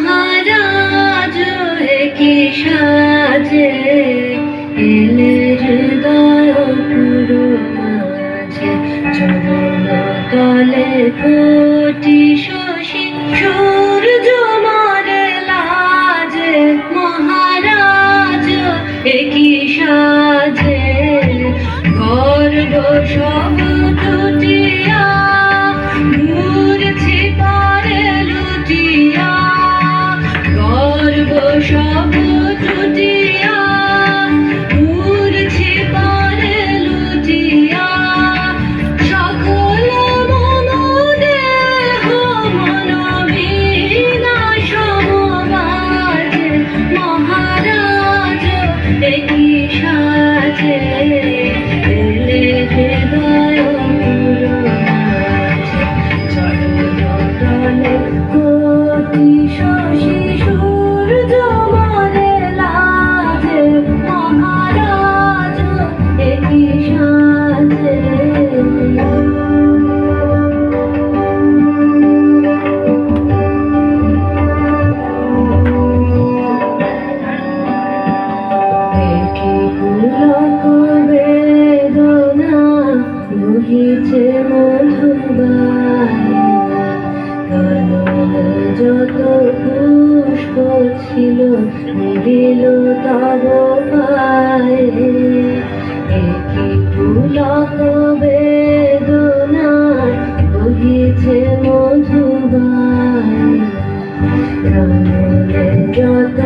महाराज की साजे एले हृदय पुरो माझे चरण तले कोटि शशि सूर्य मारे लाजे महाराज की साजे गर्भ सब टूटिया मूर्ति पारे लुटिया गर्भ सब टूटिया मूर्ति पारे लुटिया सकल मन देह मन विनाश बाजे महाराज एकी साजे एले हृदय पुरो माझे चरण तले कोटि शशि सूर्य मारे लाजे महाराज एकी साजे দেখি পুলক বেদনা বহিছে মধুবাই কাননে যত পুষ্প ছিল নিবিল তব পায়ে দেখি পুলক বেদনা বহিছে মধুবাই কাননে যত